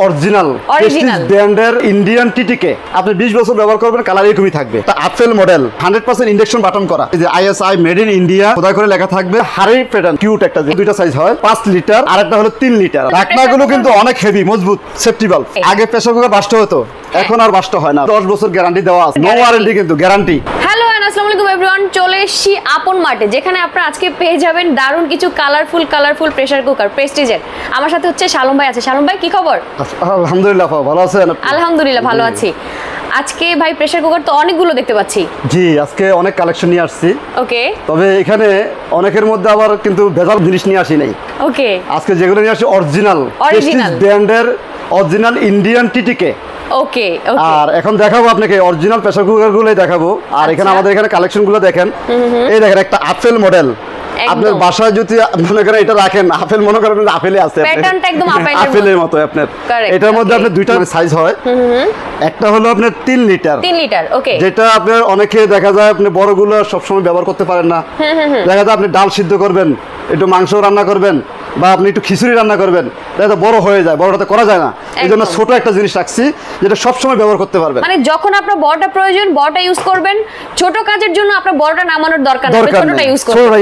Original ব্র্যান্ডের Indian টিটিকে আপনি 20 বছর ব্যবহার করবেন, কালার এরকমই থাকবে। আপেল মডেল 100% ইন্ডাকশন বাটন করা, এই যে আইএসআই মেড ইন ইন্ডিয়া খোদাই করে লেখা থাকবে। হাড়ি প্যাটার্ন কিউট একটা, দুইটা সাইজ হয়, 5 লিটার আর একটা হলো 3 লিটার। ঢাকনাগুলো কিন্তু অনেক হেভি, মজবুত, সেফটি ভালভ। আগে প্রেসার কুকার বাস্ট হতো, এখন আর বাস্ট হয় না। 10 বছর গ্যারান্টি দেওয়া আছে, নো ওয়ারেন্টি কিন্তু গ্যারান্টি। হ্যালো আসসালামু আলাইকুম এভরিওয়ান, চলে এসেছি আপন মার্টে, যেখানে আপনারা আজকে পেয়ে যাবেন দারুণ কিছু কালারফুল প্রেসার কুকার প্রেস্টিজের। আমার সাথে হচ্ছে শালম ভাই আছে। শালম ভাই কি খবর? আলহামদুলিল্লাহ ভালো আছেন? আলহামদুলিল্লাহ ভালো আছি। আজকে ভাই প্রেসার কুকার তো অনেকগুলো দেখতে পাচ্ছি। জি, আজকে অনেক কালেকশন নিয়ে আসছি। ওকে, তবে এখানে অনেকের মধ্যে আবার কিন্তু ভেজাল জিনিস নিয়ে আসি নাই। ওকে, আজকে যেগুলো নিয়ে আসি অরিজিনাল ব্র্যান্ডের অরিজিনাল ইন্ডিয়ান টিটিকে। ওকে, আর এখন দেখাবো আপনাকে অরিজিনাল প্রেসার কুকার গুলোই দেখাবো। আর এখানে আমাদের এখানে কালেকশন গুলো দেখেন, এই দেখেন একটা আপেল মডেল। আপনার বাসায় যদি মনে করেন এটা রাখেন, আপেল মনে করেন আপেলে আছে, প্যাটার্নটা একদম আপেলের মতো। আপনার এটার মধ্যে আপনার দুইটা সাইজ হয়, একটা হলো আপনার 3 লিটার। ওকে, যেটা আপনার অনেকে দেখা যায় আপনি বড়গুলো সবসময় ব্যবহার করতে পারেন না। দেখা যায় আপনি ডাল সিদ্ধ করবেন, একটু মাংস রান্না করবেন, বা আপনি একটু খিচুড়ি রান্না করবেন, এটা বড় হয়ে যায়, বড়টাতে করা যায় না। এই জন্য ছোট একটা জিনিস রাখছি যেটা সবসময় ব্যবহার করতে পারবেন। মানে যখন আপনার বড়টা প্রয়োজন বড়টা ইউজ করবেন, ছোট কাজের জন্য আপনার বড়টা নামানোর দরকার নেই, ছোটটা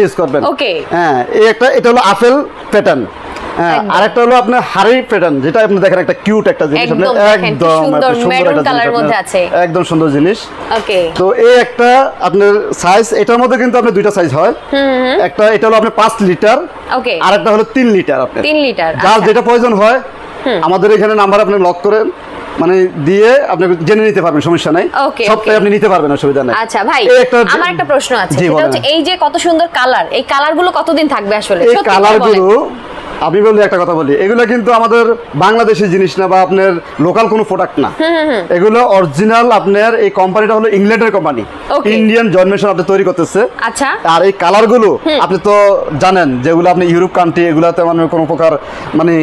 ইউজ করবেন। ওকে, হ্যাঁ, এই একটা, এটা হলো আপেল প্যাটার্ন। আর একটা হলো আপনার হাড়ি প্যাটার্ন, যেটা আপনি দেখেন একটা কিউট একটা জিনিস, আপনি একদম সুন্দর একটা কালারের মধ্যে আছে, একদম সুন্দর জিনিস। ওকে, তো এই একটা আপনার সাইজ, এটার মধ্যে কিন্তু আপনার দুইটা সাইজ হয়। একটা এটা হলো আপনার 5 লিটার, ওকে, আর একটা হলো 3 লিটার। আপনি 3 লিটার যার যেটা প্রয়োজন হয় আমাদের এখানে নাম্বার আপনি লক করেন, মানে দিয়ে আপনি জেনে নিতে পারবেন, সমস্যা নাই, সবটাই আপনি নিতে পারবেন, অসুবিধা নাই। আচ্ছা ভাই, আমার একটা প্রশ্ন আছে, সেটা হচ্ছে এই যে কত সুন্দর কালার, এই কালারগুলো কতদিন থাকবে আসলে? এই কালারগুলো আমি বলি একটা কথা বলি, এগুলো কিন্তু আমাদের বাংলাদেশি জিনিস না, বা আপনার লোকাল কোনো প্রোডাক্ট না। এগুলো অরিজিনাল, আপনার এই কোম্পানিটা হলো ইংল্যান্ডের কোম্পানি, ইন্ডিয়ান জয়েন্ট মেশিন আপনি তৈরি করতেছে। আচ্ছা, আর এই কালারগুলো আপনি তো জানেন যেগুলো আপনি ইউরোপ কান্ট্রি, এগুলাতে মানে কোনো প্রকার মানে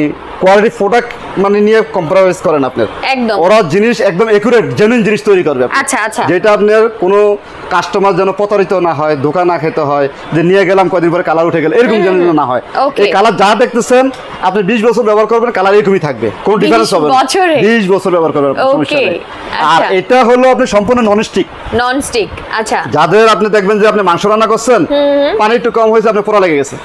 কোয়ালিটি প্রোডাক্ট মানে নিয়ে কম্প্রোমাইজ করেন আপনার, একদম ওরা জিনিস একদম একুরেট জেনুইন জিনিস তৈরি করবে। আচ্ছা আচ্ছা, যেটা আপনার কোনো কাস্টমার যেন প্রতারিত না হয়, ধোঁকা না খেতে হয়, যে নিয়ে গেলাম কদিন পরে কালার উঠে গেল, এরকম যেন না হয়। এই কালার যা দেখতেছেন আপনি 20 বছর ব্যবহার করবেন, কালার এরকমই থাকবে, কোনো ডিফারেন্স হবে না। 20 বছর ব্যবহার করবেন, সমস্যা নেই। আর এটা হলো আপনি সম্পূর্ণ ননস্টিক। আচ্ছা, যাদের আপনি দেখবেন যে আপনি মাংস রান্না করছেন, পানি একটু কম হয়েছে, আপনার পোড়া লেগে গেছে,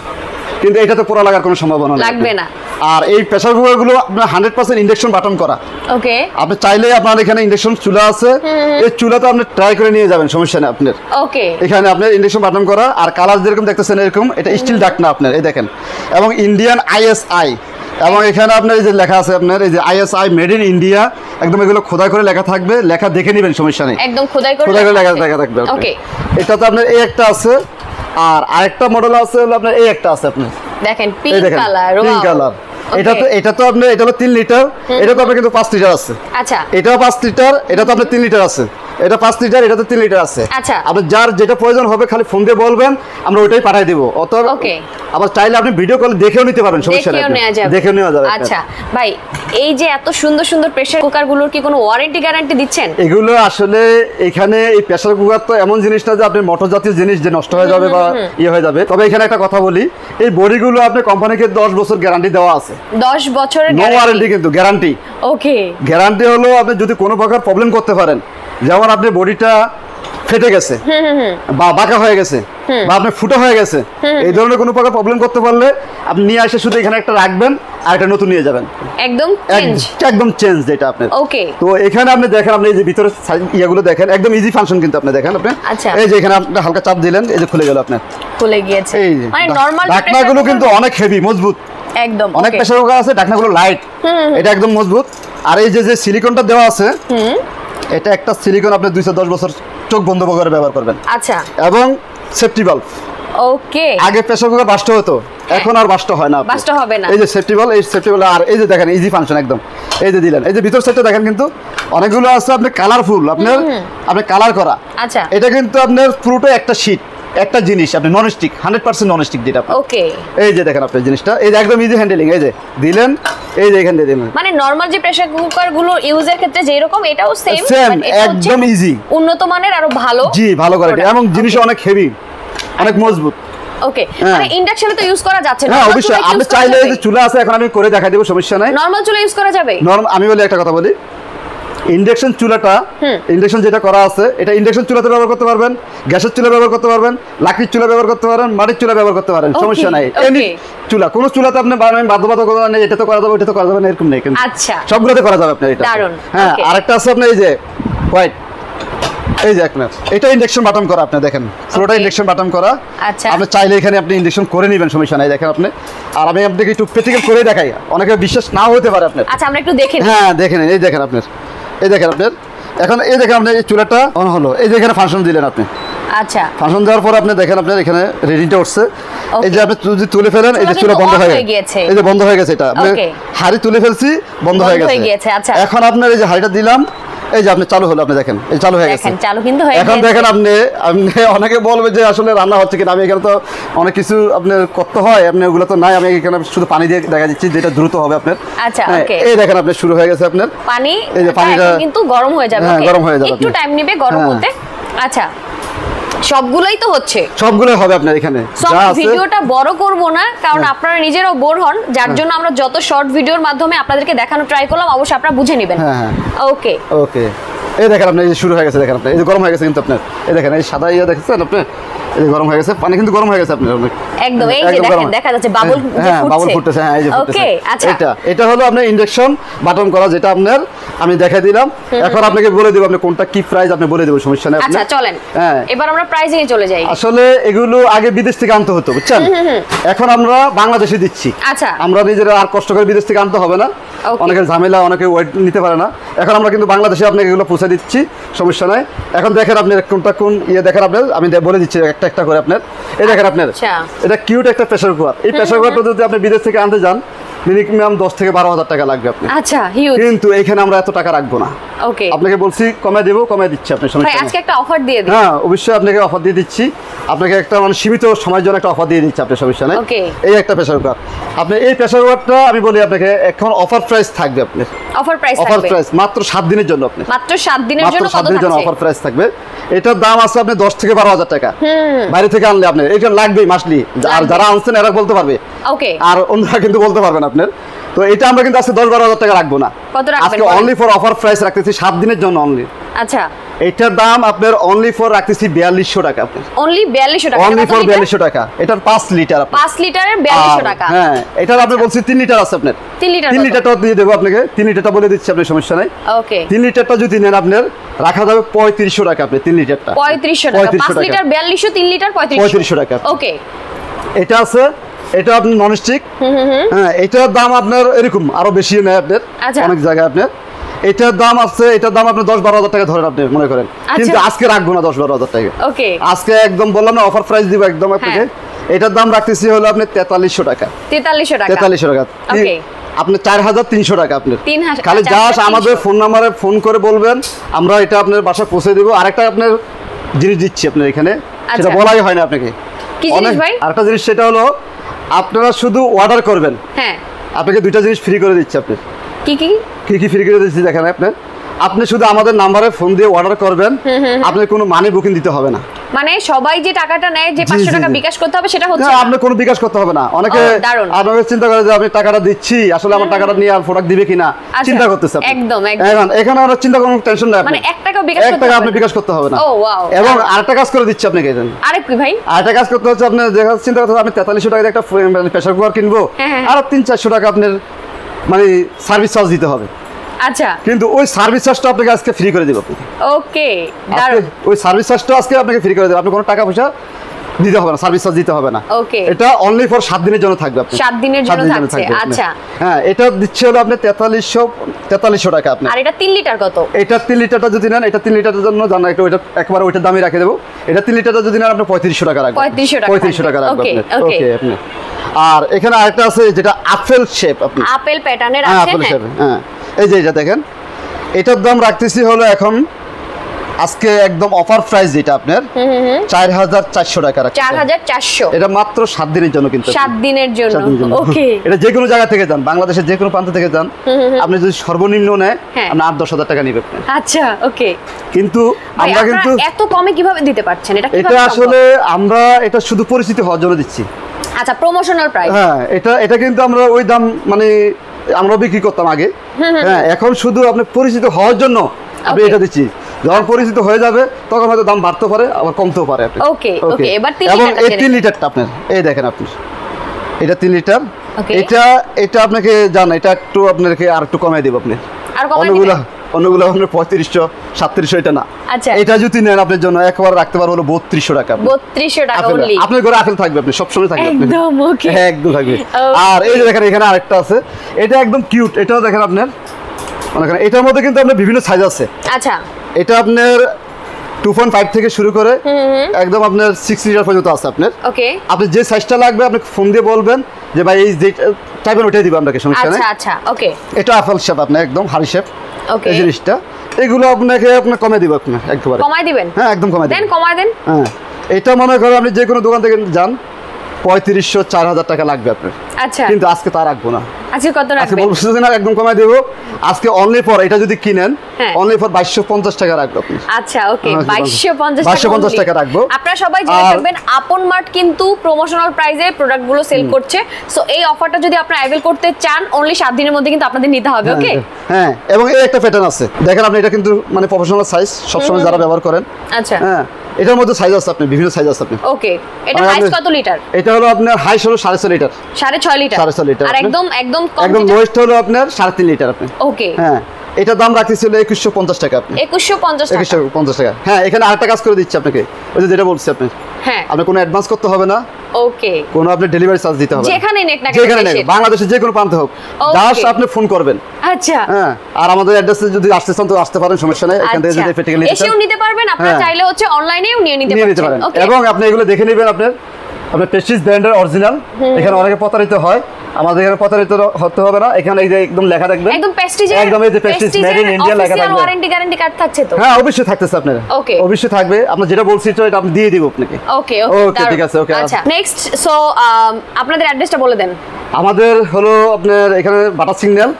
কিন্তু এটাতে পোড়া লাগার কোনো সম্ভাবনা লাগবে না। আর এই প্রেসার কুকার গুলো আপনার 100% ইন্ডাকশন বাটন করা। ওকে, আপনি চাইলে আপনার এখানে ইন্ডাকশন চুলা আছে, এই চুলাতে আপনি ট্রাই করে নিয়ে যাবেন, সমস্যা নেই আপনার। ওকে, এখানে আপনার ইন্ডাকশন বাটন করা। আর কালার যেরকম দেখতেছেন এরকম, এটা স্টিল ঢাকনা আপনার, এই দেখেন, এবং ইন্ডিয়ান আইএসআই, এবং এখানে আপনার এই যে লেখা আছে আপনার এই যে আইএসআই মেড ইন ইন্ডিয়া, একদম এগুলো খোদাই করে লেখা থাকবে, লেখা দেখে নেবেন, সমস্যা নেই, একদম খোদাই করে লেখা থাকবে। ওকে, এটাতে আপনার এই একটা আছে, আর আরেকটা মডেল আছে হলো আপনার এই একটা আছে, আপনি দেখেন পিঙ্ক কালার। এটা তো আপনার, এটা হলো 3 লিটার, এটা তো আপনার কিন্তু 5 লিটার আছে। আচ্ছা, এটাও 5 লিটার, এটা তো আপনার 3 লিটার আছে, এটা 5 লিটার, এটা তো 3 লিটার আছে। আচ্ছা, আপনার যার যেটা প্রয়োজন হবে খালি ফোন দিয়ে বলবেন, আমরা ওইটাই পাঠিয়ে দেব। ওকে, আবার চাইলে আপনি ভিডিও কল দেখেও নিতে পারবেন, সমস্যা নেই, দেখেও নেওয়া যাবে। আচ্ছা ভাই, এই যে এত সুন্দর সুন্দর প্রেসার কুকার গুলোর কি কোনো ওয়ারেন্টি গ্যারান্টি দিচ্ছেন? এগুলো আসলে এখানে এই প্রেসার কুকার তো এমন জিনিস না যে আপনি মোটর জাতীয় জিনিস যে নষ্ট হয়ে যাবে বা ইয়ে হয়ে যাবে। তবে এখানে একটা কথা বলি, এই বডিগুলো আপনি কোম্পানিকে 10 বছর গ্যারান্টি দেওয়া আছে। 10 বছরের নো ওয়ারেন্টি কিন্তু গ্যারান্টি। ওকে, গ্যারান্টি হলো আপনি যদি কোনো প্রকার প্রবলেম করতে পারেন, যেমন আপনি বডিটা ফেটে গেছে বা বাঁকা হয়ে গেছে বা আপনি ফুটো হয়ে গেছে, এই ধরনের কোনো প্রকার প্রবলেম করতে পারলে আপনি নিয়ে এসে শুধু এখানে একটা রাখবেন, আর একটা নতুন নিয়ে যাবেন, একদম চেঞ্জ যেটা আপনার। ওকে, তো এখানে আপনি দেখেন, আপনি এই যে ভিতরে ইয়াগুলো দেখেন, একদম ইজি ফাংশন কিন্তু আপনি দেখেন। আপনি এই যে এখানে আপনি হালকা চাপ দিলেন, এই যে খুলে গেল, আপনার খুলে গিয়েছে। এই মানে নরমাল ঢাকনাগুলো কিন্তু অনেক হেভি, মজবুত, একদম অনেক প্রেসার কুকার আছে ঢাকনাগুলো লাইট, এটা একদম মজবুত। আর এই যে সিলিকনটা দেওয়া আছে, এটা একটা সিলিকন, আপনি 210 বছর চোখ বন্ধ করে ব্যবহার করবেন। আচ্ছা, এবং সেফটি ভালভ। ওকে, আগে প্রেসার কুকার বাস্ট হতো, এখন আর বাস্ট হয় না, বাস্ট হবে না। এই যে সেফটি ভালভ, এই সেফটি ভালভ। আর এই যে দেখেন ইজি ফাংশন একদম, এই যে দিলেন, এই যে ভিতর সাইডটা দেখেন, কিন্তু অনেকগুলো আছে আপনি কালারফুল, আপনার কালার করা। আচ্ছা, এটা কিন্তু আপনার পুরোটা একটা শীট, একটা জিনিস আপনি ননস্টিক, 100% ননস্টিক যেটা। ওকে, এই যে দেখেন আপনি জিনিসটা, এই যে একদম ইজি হ্যান্ডেলিং, এই যে দিলেন, এই যে এখান দিয়ে দিলেন, মানে নরমাল যে প্রেসার কুকার গুলো ইউজের ক্ষেত্রে যে রকম, এটাও সেম, একদম ইজি, উন্নত মানের, আরো ভালো, জি ভালো কোয়ালিটি, এবং জিনিস অনেক হেভি, অনেক মজবুত। ওকে মানে ইন্ডাকশনে তো ইউজ করা যাচ্ছে না হ্যাঁ অবশ্যই আপনি চাইলে এই যে চুলা আছে এখন আমি করে দেখাই দেব সমস্যা নাই নরমাল চুলা ইউজ করা যাবে আমি বলি একটা কথা বলি ইন্ডাকশন চুলাটা ইন্ডাকশন যেটা করা আছে এটা ইন্ডাকশন চুলাতে ব্যবহার করতে পারবেন গ্যাসের চুলা ব্যবহার করতে পারবেন লাকড়ির চুলা ব্যবহার করতে পারবেন মাটির চুলা ব্যবহার করতে পারেন সমস্যা নাই এমনি চুলা কোন চুলাতে আপনি বাধ্যবাধকতা নেই এটা তো করা যাবে ওটা তো করা যাবে না এরকম নেই কিন্তু আচ্ছা সবগুলোতে করা যাবে আপনার এটা হ্যাঁ আরেকটা আছে আপনার এই যে হোয়াইট এই যে আপনার এটা ইন্ডাকশন বাটন করা আপনি দেখেন পুরোটা ইন্ডাকশন বাটন করা আচ্ছা আপনি চাইলে এখানে আপনি ইন্ডাকশন করে নেবেন সমস্যা নাই দেখেন আপনি আর আমি আপনাকে একটু প্র্যাকটিক্যাল করে দেখাই অনেকে বিশ্বাস নাও হতে পারে আপনার আচ্ছা আমরা একটু দেখে হ্যাঁ দেখেন এই দেখেন আপনার এই দেখেন আপনার এখন এই দেখেন আপনি এই চুলাটা অন হলো এই যে এখানে ফাংশন দিলেন আপনি আচ্ছা ফাংশন দেওয়ার পর আপনি দেখেন আপনার এখানে রিডিংটা উঠছে এই যে আপনি যদি তুলে ফেলেন এই যে চুলা বন্ধ হয়ে গেছে এই যে বন্ধ হয়ে গেছে এটা আপনি হাড়ি তুলে ফেলছি বন্ধ হয়ে গেছে আচ্ছা এখন আপনার এই যে হাড়িটা দিলাম এই যে আপনি চালু হলো আপনি দেখেন এই চালু হয়ে গেছে দেখেন চালু কিন্তু হয়ে গেছে এখন দেখেন আপনি অনেকে বলবে যে আসলে রান্না হচ্ছে কিনা আমি এখানে তো অনেক কিছু আপনার করতে হয় আপনি ওগুলো তো নাই আমি এখানে শুধু পানি দিয়ে দেখা দিচ্ছি যেটা দ্রুত হবে আপনার আচ্ছা ওকে এই দেখেন আপনি শুরু হয়ে গেছে আপনার পানি এই যে পানিটা কিন্তু গরম হয়ে যাবে ওকে গরম হয়ে যাবে একটু টাইম নেবে গরম হতে আচ্ছা সবগুলাই তো হচ্ছে সবগুলাই হবে আপনার এখানে সব ভিডিওটা বড় করব না কারণ আপনারা নিজেরাও বোর হন যার জন্য আমরা যত শর্ট ভিডিওর মাধ্যমে আপনাদেরকে দেখানো ট্রাই করলাম অবশ্যই আপনারা বুঝে নেবেন ওকে ওকে এই দেখেন আপনি এই যে শুরু হয়ে গেছে দেখেন আপনি এই যে গরম হয়ে গেছে কিন্তু আপনার এই দেখেন এই সাদা ইয়া দেখছেন আপনি এই যে গরম হয়ে গেছে পানি কিন্তু গরম হয়ে গেছে আপনার একদম এই যে দেখেন দেখা যাচ্ছে বাবল ফুটছে বাবল ফুটছে হ্যাঁ এই যে ফুটছে ওকে আচ্ছা এটা হলো আপনার ইন্ডাকশন বাটন করা যেটা আপনার আমি দেখাই দিলাম এখন আপনাকে বলে দেব আপনি কোনটা কি প্রাইস আপনি বলে দেব সমস্যা নেই আচ্ছা চলেন এবার আমরা প্রাইসিং এ চলে যাই আসলে এগুলো আগে বিদেশ থেকে আনতে হতো বুঝছেন এখন আমরা বাংলাদেশে দিচ্ছি আচ্ছা আমরা নিজেরা আর কষ্ট করে বিদেশ থেকে আনতে হবে না অনেকের ঝামেলা অনেকে ওয়েট নিতে পারে না এখন আমরা কিন্তু বাংলাদেশে আপনাকে এগুলো পৌঁছে দিচ্ছি সমস্যা নাই এখন দেখেন আপনি কোনটা কোন ইয়ে দেখেন আপনি আমি বলে দিচ্ছি একটা একটা করে আপনার এই দেখেন আপনার এটা কিউট একটা প্রেসার কুকার এই প্রেসার কুকারটা যদি আপনি বিদেশ থেকে আনতে যান মিনিমাম 10 থেকে 12,000 টাকা লাগবে আপনি আচ্ছা হিউজ কিন্তু এখানে আমরা এত টাকা রাখবো না ওকে আপনাকে বলছি কমায় দেব কমায় দিচ্ছি আপনি সমস্যা ভাই আজকে একটা অফার দিয়ে দিন হ্যাঁ অবশ্যই আপনাকে অফার দিয়ে দিচ্ছি আপনাকে একটা মানে সীমিত সময়ের জন্য একটা অফার দিয়ে দিচ্ছি আপনি সমস্যা নাই এই একটা প্রেসার কুকার আপনি এই প্রেসার কুকারটা আমি বলি আপনাকে এখন অফার প্রাইস থাকবে আপনার অফার প্রাইস মাত্র 7 দিনের জন্য আপনি মাত্র 7 দিনের জন্য কত থাকছে অফার প্রাইস থাকবে এটার দাম আছে আপনি 10 থেকে 12,000 টাকা বাইরে থেকে আনলে আপনি এটা লাগবেই মাসলি আর যারা আনছেন এরা বলতে পারবে ওকে আর অন্যরা কিন্তু বলতে পারবেন আপনার তো এটা আমরা কিন্তু আজকে 10-12,000 টাকা রাখবো না কত রাখবেন আজকে অনলি ফর অফার প্রাইস রাখতেছি 7 দিনের জন্য অনলি আচ্ছা এটার দাম আপনার অনলি ফর রাখতেছি 4200 টাকা আপনার অনলি 4200 টাকা অনলি ফর 4200 টাকা এটার 5 লিটার 5 লিটারের 4200 টাকা হ্যাঁ এটার আপনি বলছি 3 লিটার আছে আপনার 3 লিটারটা দিয়ে দেব আপনাকে 3 লিটারটা বলে দিচ্ছি আপনি সমস্যা নাই ওকে 3 লিটারটা যদি নেন আপনার রাখা যাবে 3500 টাকা আপনি 3 লিটারটা 3500 টাকা 5 লিটার 4200 3 লিটার 3500 টাকা ওকে এটা আছে এটা আপনি নন স্টিক হ্যাঁ এটার দাম আপনার এরকম আরো বেশি নেয় আপনার অনেক জায়গায় আপনার এটার দাম আছে এটার দাম আপনি 10-12,000 টাকা ধরেন আপনি মনে করেন কিন্তু আজকে রাখবো না 10-12,000 টাকা ওকে আজকে একদম বললাম না অফার প্রাইস দিব একদম আপনাকে এটার দাম রাখতেছি হলো আপনি 4300 টাকা 4300 টাকা ওকে আপনি 4300 টাকা আপনার 3000 খালি জাস্ট আমাদের ফোন নম্বরে ফোন করে বলবেন আমরা এটা আপনার বাসায় পৌঁছে দেব আরেকটা আপনার জিনিস দিচ্ছি আপনার এখানে সেটা বলাই হয় না আপনাকে কি জিনিস ভাই আরেকটা জিনিস সেটা হলো আপনারা শুধু অর্ডার করবেন হ্যাঁ আপনাকে দুইটা জিনিস ফ্রি করে দিচ্ছি আপনি কি কি ফ্রি করে দিচ্ছি দেখেন আপনি শুধু আমাদের নম্বরে ফোন দিয়ে অর্ডার করবেন আপনার কোনো মানি বুকিং দিতে হবে না মানে সবাই যে টাকাটা নেয় যে 500 টাকা বিকাশ করতে হবে সেটা হচ্ছে না আপনি কোনো বিকাশ করতে হবে না অনেকে আপনারা চিন্তা করে যে আমি টাকাটা দিচ্ছি আসলে আমার টাকাটা নিয়ে আর প্রোডাক্ট দিবে কিনা চিন্তা করতেছে একদম এখানে আমরা চিন্তা কোনো টেনশন নাই মানে 1 টাকা বিকাশ করতে 1 টাকা আপনি বিকাশ করতে হবে না ও ওয়াও এবং আরেকটা কাজ করে দিচ্ছি আপনাকে আরেক কি ভাই আরেকটা কাজ করতে হচ্ছে আপনি দেখা চিন্তা করতে আপনি 4300 টাকা দিয়ে একটা প্রেসার কুকার কিনবো আর 300-400 টাকা আপনার মানে সার্ভিস চার্জ দিতে হবে আচ্ছা কিন্তু ওই সার্ভিস চার্জটা আপনাকে আজকে ফ্রি করে দেব ওকে দারুন ওই সার্ভিস চার্জটা আজকে আপনাকে ফ্রি করে দেব আপনি কোনো টাকা পয়সা দিতে হবে না সার্ভিস চার্জ দিতে হবে না ওকে এটা অনলি ফর 7 দিনের জন্য থাকবে আপনি 7 দিনের জন্য থাকছে আচ্ছা হ্যাঁ এটা দিচ্ছে হলো আপনি 4300 টাকা আপনি আর এটা 3 লিটার কত এটা 3 লিটারটা যদি নেন এটা 3 লিটারের জন্য জানা একটু এটা একবার ওইটার দামই রাখে দেব এটা 3 লিটারটা যদি নেন আপনি 3500 টাকা রাখবেন 3500 টাকা রাখবেন ওকে আপনি আর এখানে আরেকটা আছে যেটা আপেল শেপ আপনি আপেল প্যাটার্নের আছে হ্যাঁ এই যে এটা দেখেন এটার দাম রাখতেছি হলো এখন আজকে একদম অফার প্রাইস যেটা আপনার 4400 টাকা রাখছি 4400 এটা মাত্র 7 দিনের জন্য কিন্তু 7 দিনের জন্য 7 দিনের জন্য। ওকে এটা যে কোনো জায়গা থেকে যান বাংলাদেশের যে কোনো প্রান্ত থেকে যান আপনি যদি সর্বনিম্ন নেয় হ্যাঁ। আপনি 8-10 হাজার টাকা নেবেন আচ্ছা ওকে কিন্তু আমরা কিন্তু এত কমে কিভাবে দিতে পারছেন এটা এটা কিভাবে সম্ভব? আসলে আমরা এটা শুধু পরিচিত হওয়ার জন্য দিচ্ছি আচ্ছা প্রমোশনাল প্রাইস হ্যাঁ এটা কিন্তু আমরা ওই দাম মানে আমরা বিক্রি করতাম আগে হ্যাঁ এখন শুধু আপনি পরিচিত হওয়ার জন্য আমি Okay. এটা দিচ্ছি যখন পরিচিত হয়ে যাবে তখন হয়তো দাম বাড়তে পারে আবার কমতেও পারে আপনি Okay, okay, এবার 3 এবং লিটারটা এই জেনে 3 লিটারটা আপনার এই দেখেন আপনি এটা 3 লিটার Okay. এটা আপনাকে জান এটা একটু আপনাকে আর একটু কমাই দেব আপনি আর কমাই অন্যগুলো দিবেন? অন্যগুলো আপনার 3500 3700 এটা না আচ্ছা। এটা যদি নেন আপনার জন্য একবার রাখতে পারবো হলো 3200 টাকা আপনি। 3200 টাকা আপেল, only আপনার ঘরে আপেল থাকবে আপনি সবসময় থাকবে আপনি। একদম ওকে হ্যাঁ একদম থাকবে Okay. আর এই যে দেখেন এখানে আরেকটা আছে এটা একদম কিউট এটাও দেখেন আপনার মনে করেন এটার মধ্যে কিন্তু আপনার বিভিন্ন সাইজ আছে আচ্ছা এটা আপনার 2.5 থেকে শুরু করে একদম আপনার 6 লিটার পর্যন্ত আছে আপনার ওকে আপনি যে সাইজটা লাগবে আপনি ফোন দিয়ে বলবেন যে ভাই এই যে টাইপের ওটাই দিব আপনাকে সমস্যা নেই আচ্ছা আচ্ছা ওকে এটা আপেল শেপ আপনার একদম হাড়ি শেপ ওকে এই জিনিসটা এগুলো আপনাকে কমে দিব আপনি একবারে কমাই দিবেন হ্যাঁ একদম কমে দেন দিব কমাই দেন হ্যাঁ এটা মনে করেন আপনি যে কোনো দোকান থেকে যান 3500-4000 টাকা লাগবে আপনার আচ্ছা কিন্তু আজকে তা রাখবো না আজকে কত আজকে রাখবেন বলবো সেদিন আর একদম কমাই দেবো আজকে অনলি ফর এটা যদি কিনেন হ্যাঁ। অনলি ফর 2250 টাকা রাখবো আপনি আচ্ছা ওকে আচ্ছা, 2250 2250 টাকা রাখবো। আপনারা সবাই জেনে আর- থাকবেন আপন মার্ট কিন্তু প্রমোশনাল প্রাইসে প্রোডাক্টগুলো সেল করছে সো এই অফারটা যদি আপনারা অ্যাভেল করতে চান অনলি 7 দিনের মধ্যে কিন্তু আপনাদের নিতে হবে ওকে হ্যাঁ এবং এই একটা প্যাটার্ন আছে দেখেন আপনি এটা কিন্তু মানে প্রফেশনাল সাইজ সবসময় যারা ব্যবহার করেন আচ্ছা হ্যাঁ এটার মধ্যে সাইজ আছে আপনি বিভিন্ন সাইজ আছে আপনি ওকে এটা আর প্রাইস আপনি- কত লিটার এটা হলো আপনার হাইস হলো 6.5 লিটার 6.5 লিটার 6.5 লিটার আর আপনার। একদম একদম কম একদম লোয়েস্ট হলো আপনার 3.5 লিটার আপনি ওকে হ্যাঁ এটার দাম রাখতেছিল 2150 টাকা আপনি 2150 টাকা 2150 টাকা হ্যাঁ এখানে আরেকটা কাজ করে দিচ্ছি আপনাকে ওই যে যেটা বলছি আপনি হ্যাঁ আপনি কোনো অ্যাডভান্স করতে হবে না ওকে কোনো আপনি ডেলিভারি চার্জ দিতে হবে না। যেখানে নেট না কেন যেখানে নেই দেশের। বাংলাদেশের যে কোনো প্রান্তে হোক Okay. জাস্ট আপনি ফোন করবেন আচ্ছা হ্যাঁ আর আমাদের অ্যাড্রেসে যদি আসতে চান তো আসতে পারেন সমস্যা নেই এখান থেকে আচ্ছা। যদি প্র্যাকটিক্যালি এসেও নিতে পারবেন আপনারা হ্যাঁ। চাইলে হচ্ছে অনলাইনেও নিয়ে নিতে নিয়ে নিতে পারেন পারেন ওকে এবং আপনি এগুলো দেখে নেবেন আপনার প্রেস্টিজ ব্র্যান্ডের অরিজিনাল এখানে অনেকে প্রতারিত হয় আমাদের এখানে প্রতারিত হতে হবে না এখানে এই যে একদম লেখা থাকবে একদম প্রেস্টিজের একদম এই যে প্রেস্টিজ মেড ইন ইন্ডিয়া লেখা থাকবে ওয়ারেন্টি গ্যারান্টি কার্ড থাকছে তো হ্যাঁ অবশ্যই থাকতেছে আপনার Okay. অবশ্যই থাকবে আপনি যেটা বলছি তো এটা আপনি দিয়ে দিব আপনাকে ওকে Okay, ঠিক আছে, okay. আচ্ছা নেক্সট সো আপনাদের অ্যাড্রেসটা বলে দেন আমাদের হলো আপনার এখানে বাটা সিগন্যাল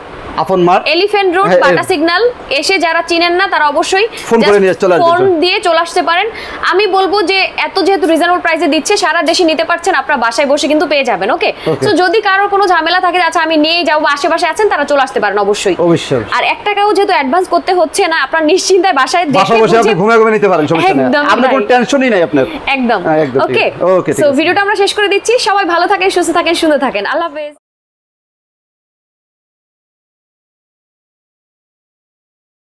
আপন মার্ট এলিফ্যান্ট রোড হ্যাঁ, বাটা সিগন্যাল এসে যারা চিনেন না তারা অবশ্যই ফোন করে নিয়ে চলে আসবে। ফোন দিয়ে চলে আসতে পারেন আমি বলবো যে এত যেহেতু রিজনেবল প্রাইসে দিচ্ছে সারা দেশে নিতে পারছেন আপনারা বাসায় বসে কিন্তু পেয়ে যাবেন ওকে Okay. সো যদি কারোর কোনো ঝামেলা থাকে আচ্ছা আমি নিয়েই যাবো আশেপাশে আছেন তারা চলে আসতে পারেন অবশ্যই অবশ্যই আর 1 টাকাও যেহেতু অ্যাডভান্স করতে হচ্ছে না আপনারা নিশ্চিন্তায় বাসায় বাসা বসে আপনি ঘুমিয়ে ঘুমিয়ে নিতে পারেন সমস্যা নেই একদম আপনার কোনো তাই। টেনশনই নাই আপনার একদম হ্যাঁ, একদম ঠিক ওকে আছে। Okay, ঠিক সো আছে। ভিডিওটা আমরা শেষ করে দিচ্ছি সবাই ভালো থাকেন সুস্থ থাকেন সুন্দর থাকেন আল্লাহ হাফেজ